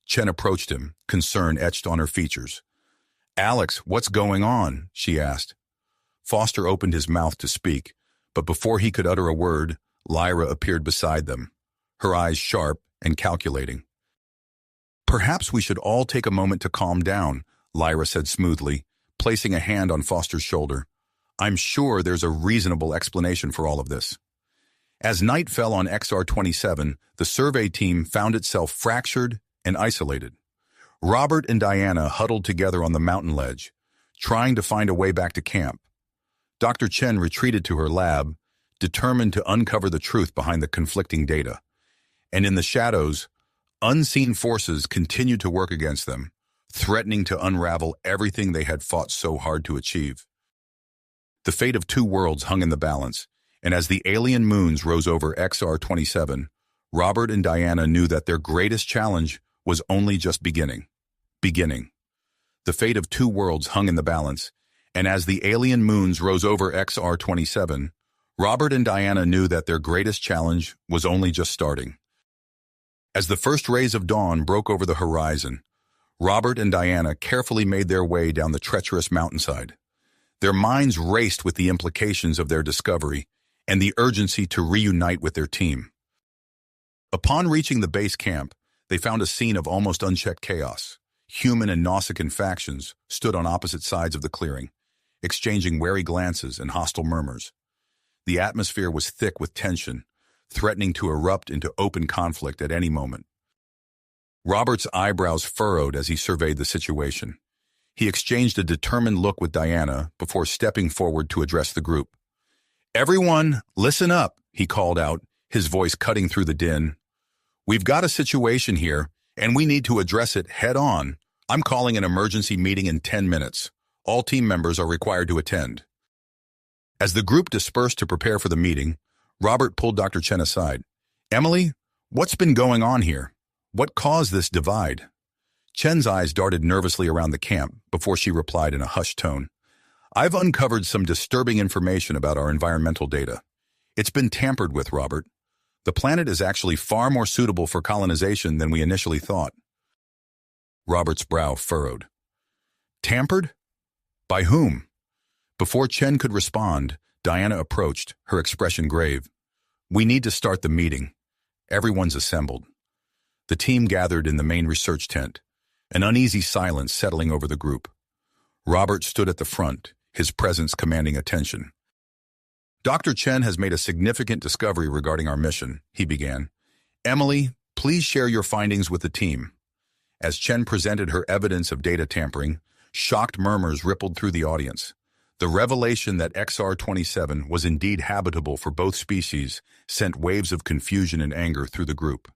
Chen approached him, concern etched on her features. "Alex, what's going on?" she asked. Foster opened his mouth to speak, but before he could utter a word, Lyra appeared beside them, her eyes sharp and calculating. "Perhaps we should all take a moment to calm down," Lyra said smoothly, placing a hand on Foster's shoulder. "I'm sure there's a reasonable explanation for all of this." As night fell on XR-27, the survey team found itself fractured and isolated. Robert and Diana huddled together on the mountain ledge, trying to find a way back to camp. Dr. Chen retreated to her lab, determined to uncover the truth behind the conflicting data. And in the shadows, unseen forces continued to work against them, threatening to unravel everything they had fought so hard to achieve. The fate of two worlds hung in the balance, and as the alien moons rose over XR-27, Robert and Diana knew that their greatest challenge was only just beginning. The fate of two worlds hung in the balance, and as the alien moons rose over XR-27, Robert and Diana knew that their greatest challenge was only just starting. As the first rays of dawn broke over the horizon, Robert and Diana carefully made their way down the treacherous mountainside. Their minds raced with the implications of their discovery and the urgency to reunite with their team. Upon reaching the base camp, they found a scene of almost unchecked chaos. Human and Nausicaan factions stood on opposite sides of the clearing, exchanging wary glances and hostile murmurs. The atmosphere was thick with tension, threatening to erupt into open conflict at any moment. Robert's eyebrows furrowed as he surveyed the situation. He exchanged a determined look with Diana before stepping forward to address the group. "Everyone, listen up," he called out, his voice cutting through the din. "We've got a situation here, and we need to address it head-on. I'm calling an emergency meeting in 10 minutes. All team members are required to attend." As the group dispersed to prepare for the meeting, Robert pulled Dr. Chen aside. "Emily, what's been going on here? What caused this divide?" Chen's eyes darted nervously around the camp before she replied in a hushed tone. "I've uncovered some disturbing information about our environmental data. It's been tampered with, Robert. The planet is actually far more suitable for colonization than we initially thought." Robert's brow furrowed. "Tampered? By whom?" Before Chen could respond, Diana approached, her expression grave. "We need to start the meeting. Everyone's assembled." The team gathered in the main research tent, an uneasy silence settling over the group. Robert stood at the front, his presence commanding attention. "Dr. Chen has made a significant discovery regarding our mission," he began. "Emily, please share your findings with the team." As Chen presented her evidence of data tampering, Shocked murmurs rippled through the audience. The revelation that XR-27 was indeed habitable for both species sent waves of confusion and anger through the group.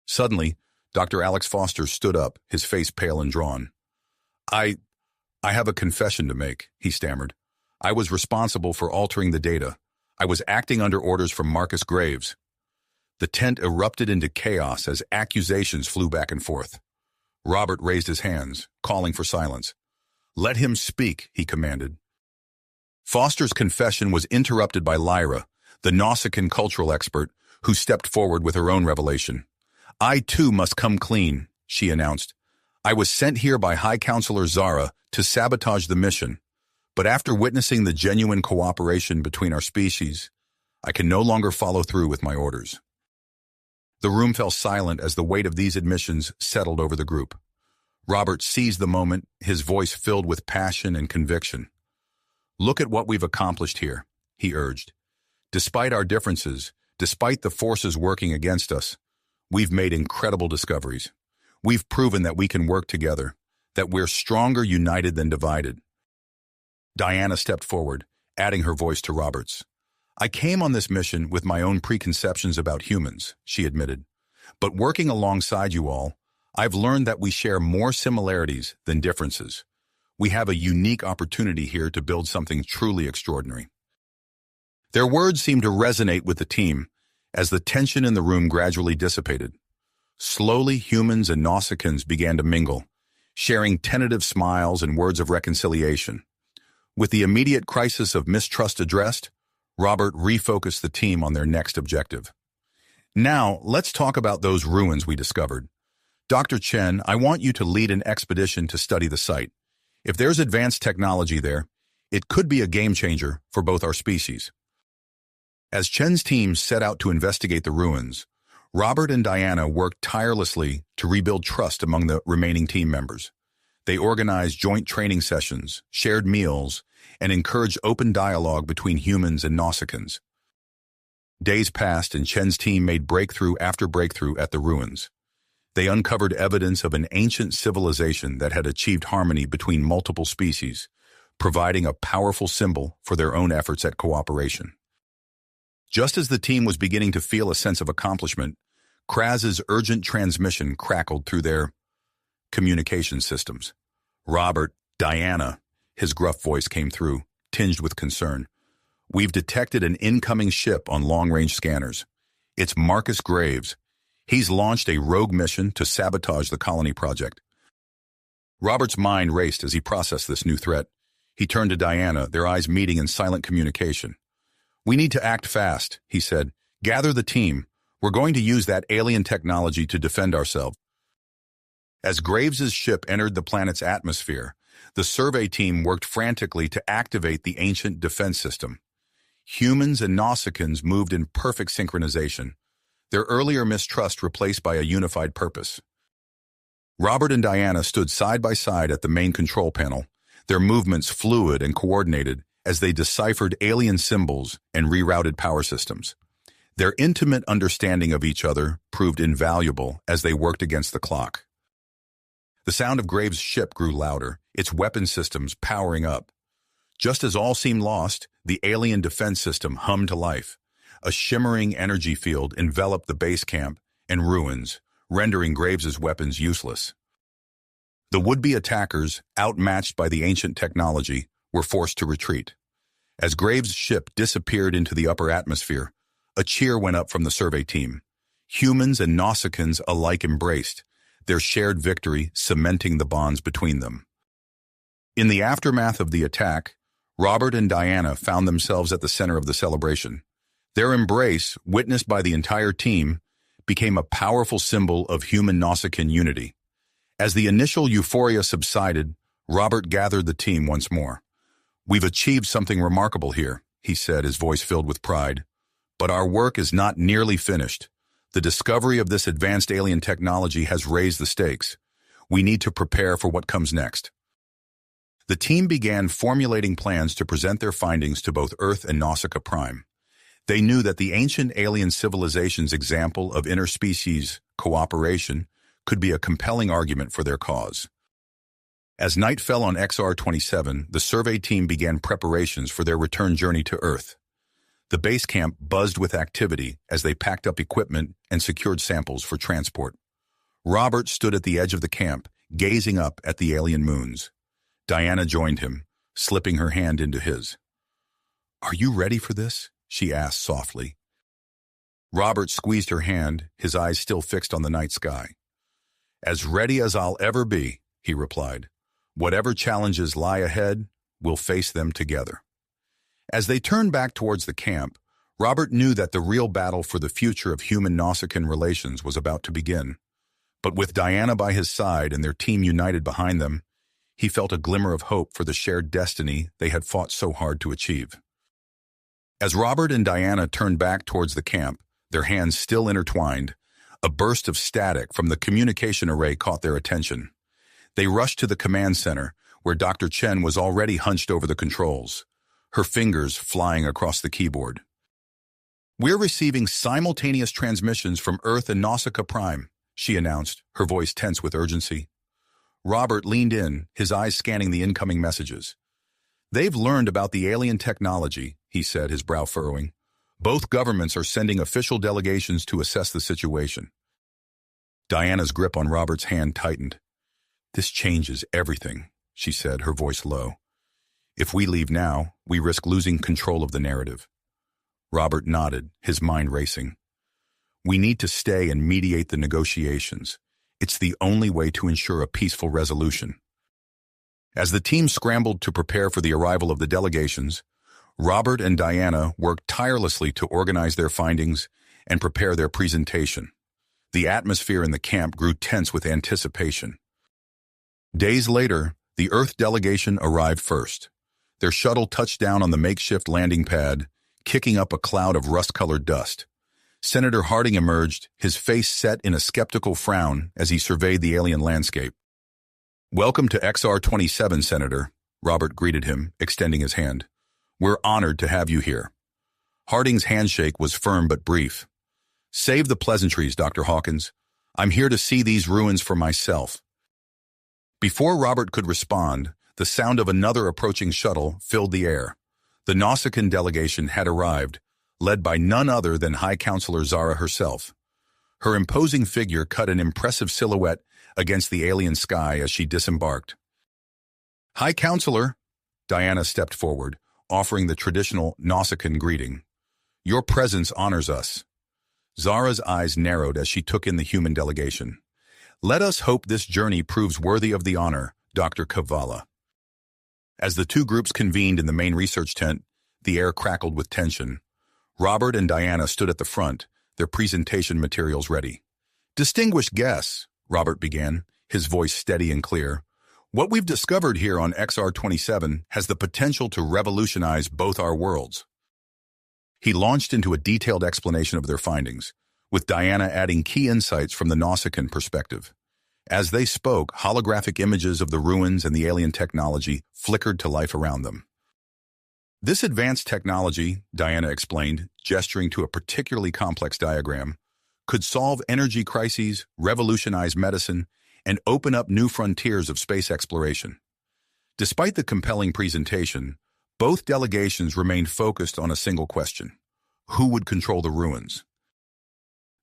Suddenly, Dr. Alex Foster stood up, his face pale and drawn. I have a confession to make, he stammered. I was responsible for altering the data. I was acting under orders from Marcus Graves. The tent erupted into chaos as accusations flew back and forth. Robert raised his hands, calling for silence. Let him speak, he commanded. Foster's confession was interrupted by Lyra, the Nausicaan cultural expert, who stepped forward with her own revelation. I too must come clean, she announced. I was sent here by High Counselor Zara to sabotage the mission, but after witnessing the genuine cooperation between our species, I can no longer follow through with my orders. The room fell silent as the weight of these admissions settled over the group. Robert seized the moment, his voice filled with passion and conviction. Look at what we've accomplished here, he urged. Despite our differences, despite the forces working against us, we've made incredible discoveries. We've proven that we can work together, that we're stronger united than divided. Diana stepped forward, adding her voice to Robert's. I came on this mission with my own preconceptions about humans, she admitted. But working alongside you all, I've learned that we share more similarities than differences. We have a unique opportunity here to build something truly extraordinary. Their words seemed to resonate with the team as the tension in the room gradually dissipated. Slowly, humans and Nausicaans began to mingle, sharing tentative smiles and words of reconciliation. With the immediate crisis of mistrust addressed, Robert refocused the team on their next objective. Now, let's talk about those ruins we discovered. Dr. Chen, I want you to lead an expedition to study the site. If there's advanced technology there, it could be a game changer for both our species. As Chen's team set out to investigate the ruins, Robert and Diana worked tirelessly to rebuild trust among the remaining team members. They organized joint training sessions, shared meals, and encouraged open dialogue between humans and Nausicans. Days passed and Chen's team made breakthrough after breakthrough at the ruins. They uncovered evidence of an ancient civilization that had achieved harmony between multiple species, providing a powerful symbol for their own efforts at cooperation. Just as the team was beginning to feel a sense of accomplishment, Kraz's urgent transmission crackled through their communication systems. Robert, Diana, his gruff voice came through, tinged with concern. We've detected an incoming ship on long-range scanners. It's Marcus Graves. He's launched a rogue mission to sabotage the colony project. Robert's mind raced as he processed this new threat. He turned to Diana, their eyes meeting in silent communication. We need to act fast, he said. Gather the team. We're going to use that alien technology to defend ourselves. As Graves's ship entered the planet's atmosphere, the survey team worked frantically to activate the ancient defense system. Humans and Nausicans moved in perfect synchronization, their earlier mistrust replaced by a unified purpose. Robert and Diana stood side by side at the main control panel, their movements fluid and coordinated as they deciphered alien symbols and rerouted power systems. Their intimate understanding of each other proved invaluable as they worked against the clock. The sound of Graves' ship grew louder, its weapon systems powering up. Just as all seemed lost, the alien defense system hummed to life. A shimmering energy field enveloped the base camp and ruins, rendering Graves' weapons useless. The would-be attackers, outmatched by the ancient technology, were forced to retreat. As Graves' ship disappeared into the upper atmosphere, a cheer went up from the survey team. Humans and Nausicans alike embraced, their shared victory cementing the bonds between them. In the aftermath of the attack, Robert and Diana found themselves at the center of the celebration. Their embrace, witnessed by the entire team, became a powerful symbol of human Nausicaan unity. As the initial euphoria subsided, Robert gathered the team once more. We've achieved something remarkable here, he said, his voice filled with pride. But our work is not nearly finished. The discovery of this advanced alien technology has raised the stakes. We need to prepare for what comes next. The team began formulating plans to present their findings to both Earth and Nausicaa Prime. They knew that the ancient alien civilization's example of interspecies cooperation could be a compelling argument for their cause. As night fell on XR-27, the survey team began preparations for their return journey to Earth. The base camp buzzed with activity as they packed up equipment and secured samples for transport. Robert stood at the edge of the camp, gazing up at the alien moons. Diana joined him, slipping her hand into his. "Are you ready for this?" she asked softly. Robert squeezed her hand, his eyes still fixed on the night sky. "As ready as I'll ever be," he replied. "Whatever challenges lie ahead, we'll face them together." As they turned back towards the camp, Robert knew that the real battle for the future of human-Nausicaan relations was about to begin. But with Diana by his side and their team united behind them, he felt a glimmer of hope for the shared destiny they had fought so hard to achieve. As Robert and Diana turned back towards the camp, their hands still intertwined, a burst of static from the communication array caught their attention. They rushed to the command center, where Dr. Chen was already hunched over the controls, her fingers flying across the keyboard. "We're receiving simultaneous transmissions from Earth and Nausicaa Prime," she announced, her voice tense with urgency. Robert leaned in, his eyes scanning the incoming messages. "They've learned about the alien technology," he said, his brow furrowing. "Both governments are sending official delegations to assess the situation." Diana's grip on Robert's hand tightened. "This changes everything," she said, her voice low. "If we leave now, we risk losing control of the narrative." Robert nodded, his mind racing. "We need to stay and mediate the negotiations. It's the only way to ensure a peaceful resolution." As the team scrambled to prepare for the arrival of the delegations, Robert and Diana worked tirelessly to organize their findings and prepare their presentation. The atmosphere in the camp grew tense with anticipation. Days later, the Earth delegation arrived first. Their shuttle touched down on the makeshift landing pad, kicking up a cloud of rust-colored dust. Senator Harding emerged, his face set in a skeptical frown as he surveyed the alien landscape. "Welcome to XR-27, Senator," Robert greeted him, extending his hand. "We're honored to have you here." Harding's handshake was firm but brief. "Save the pleasantries, Dr. Hawkins. I'm here to see these ruins for myself." Before Robert could respond, the sound of another approaching shuttle filled the air. The Nausicaan delegation had arrived, led by none other than High Counselor Zara herself. Her imposing figure cut an impressive silhouette against the alien sky as she disembarked. "High Counselor," Diana stepped forward, offering the traditional Nausicaan greeting. "Your presence honors us." Zara's eyes narrowed as she took in the human delegation. "Let us hope this journey proves worthy of the honor, Dr. Kavala." As the two groups convened in the main research tent, the air crackled with tension. Robert and Diana stood at the front, their presentation materials ready. "Distinguished guests," Robert began, his voice steady and clear, "what we've discovered here on XR-27 has the potential to revolutionize both our worlds." He launched into a detailed explanation of their findings, with Diana adding key insights from the Nausicaan perspective. As they spoke, holographic images of the ruins and the alien technology flickered to life around them. "This advanced technology," Diana explained, gesturing to a particularly complex diagram, "could solve energy crises, revolutionize medicine, and open up new frontiers of space exploration." Despite the compelling presentation, both delegations remained focused on a single question: who would control the ruins?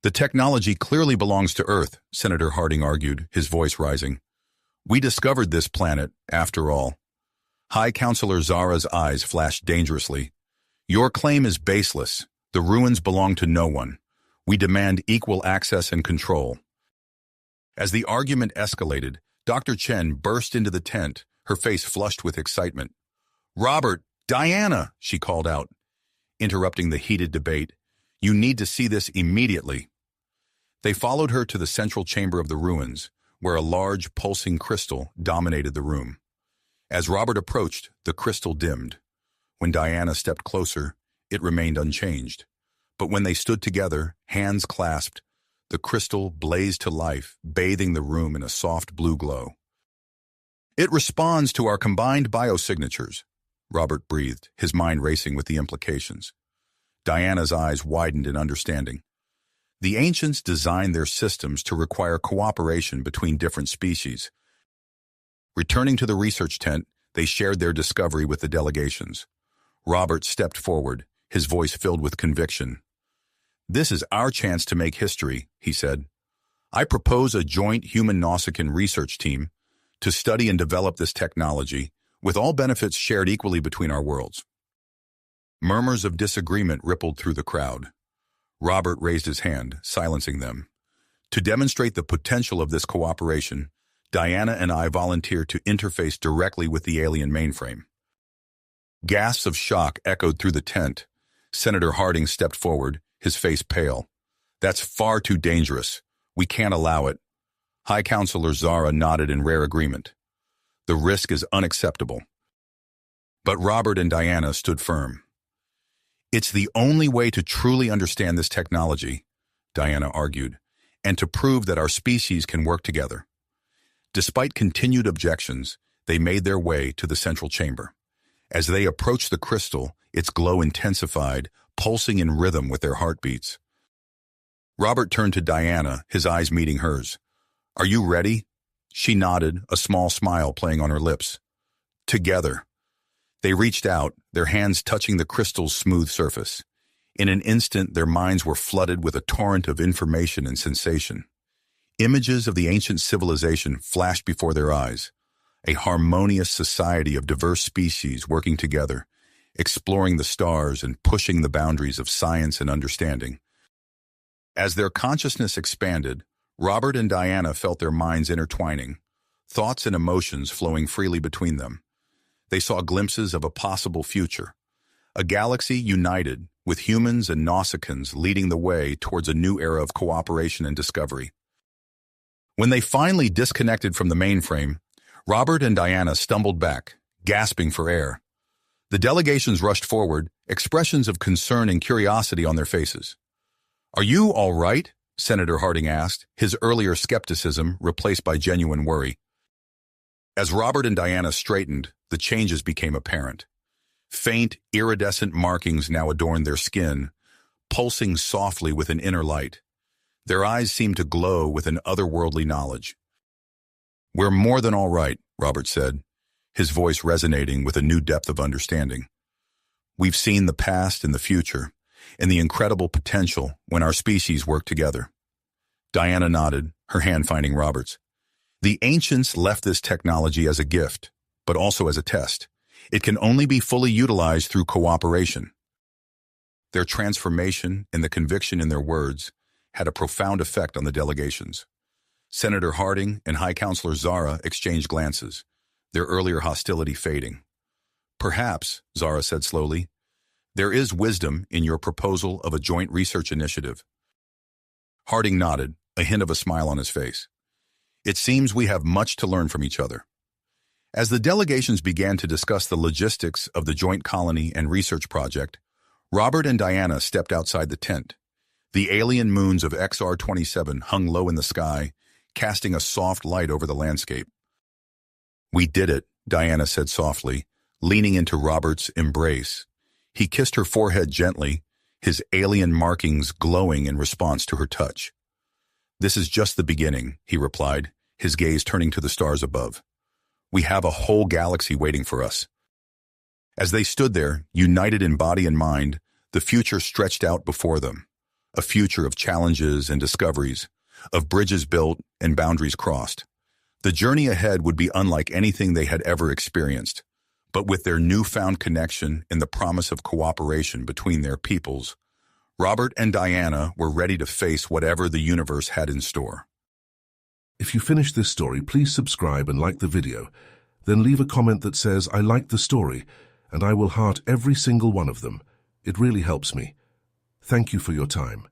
"The technology clearly belongs to Earth," Senator Harding argued, his voice rising. "We discovered this planet, after all." High Counselor Zara's eyes flashed dangerously. "Your claim is baseless. The ruins belong to no one. We demand equal access and control." As the argument escalated, Dr. Chen burst into the tent, her face flushed with excitement. "Robert, Diana," she called out, interrupting the heated debate. "You need to see this immediately." They followed her to the central chamber of the ruins, where a large, pulsing crystal dominated the room. As Robert approached, the crystal dimmed. When Diana stepped closer, it remained unchanged. But when they stood together, hands clasped, the crystal blazed to life, bathing the room in a soft blue glow. "It responds to our combined biosignatures," Robert breathed, his mind racing with the implications. Diana's eyes widened in understanding. "The ancients designed their systems to require cooperation between different species. Returning to the research tent, they shared their discovery with the delegations. Robert stepped forward, his voice filled with conviction. "This is our chance to make history," he said. "I propose a joint human-Nausicaan research team to study and develop this technology, with all benefits shared equally between our worlds." Murmurs of disagreement rippled through the crowd. Robert raised his hand, silencing them. "To demonstrate the potential of this cooperation, Diana and I volunteer to interface directly with the alien mainframe." Gasps of shock echoed through the tent. Senator Harding stepped forward, his face pale. "That's far too dangerous. We can't allow it." High Counselor Zara nodded in rare agreement. "The risk is unacceptable." But Robert and Diana stood firm. "It's the only way to truly understand this technology," Diana argued, "and to prove that our species can work together." Despite continued objections, they made their way to the central chamber. As they approached the crystal, its glow intensified, pulsing in rhythm with their heartbeats. Robert turned to Diana, his eyes meeting hers. "Are you ready?" She nodded, a small smile playing on her lips. Together. They reached out, their hands touching the crystal's smooth surface. In an instant, their minds were flooded with a torrent of information and sensation. Images of the ancient civilization flashed before their eyes, a harmonious society of diverse species working together, exploring the stars and pushing the boundaries of science and understanding. As their consciousness expanded, Robert and Diana felt their minds intertwining, thoughts and emotions flowing freely between them. They saw glimpses of a possible future, a galaxy united, with humans and Nausicaans leading the way towards a new era of cooperation and discovery. When they finally disconnected from the mainframe, Robert and Diana stumbled back, gasping for air. The delegations rushed forward, expressions of concern and curiosity on their faces. "Are you all right?" Senator Harding asked, his earlier skepticism replaced by genuine worry. As Robert and Diana straightened, the changes became apparent. Faint, iridescent markings now adorned their skin, pulsing softly with an inner light. Their eyes seemed to glow with an otherworldly knowledge. "We're more than all right," Robert said, his voice resonating with a new depth of understanding. "We've seen the past and the future, and the incredible potential when our species work together." Diana nodded, her hand finding Robert's. "The ancients left this technology as a gift, but also as a test. It can only be fully utilized through cooperation." Their transformation and the conviction in their words had a profound effect on the delegations. Senator Harding and High Counselor Zara exchanged glances, their earlier hostility fading. "Perhaps," Zara said slowly, "there is wisdom in your proposal of a joint research initiative." Harding nodded, a hint of a smile on his face. "It seems we have much to learn from each other." As the delegations began to discuss the logistics of the joint colony and research project, Robert and Diana stepped outside the tent. The alien moons of XR-27 hung low in the sky, casting a soft light over the landscape. "We did it," Diana said softly, leaning into Robert's embrace. He kissed her forehead gently, his alien markings glowing in response to her touch. "This is just the beginning," he replied, his gaze turning to the stars above. "We have a whole galaxy waiting for us." As they stood there, united in body and mind, the future stretched out before them. A future of challenges and discoveries, of bridges built and boundaries crossed. The journey ahead would be unlike anything they had ever experienced, but with their newfound connection and the promise of cooperation between their peoples, Robert and Diana were ready to face whatever the universe had in store. If you finished this story, please subscribe and like the video. Then leave a comment that says, "I liked the story," and I will heart every single one of them. It really helps me. Thank you for your time.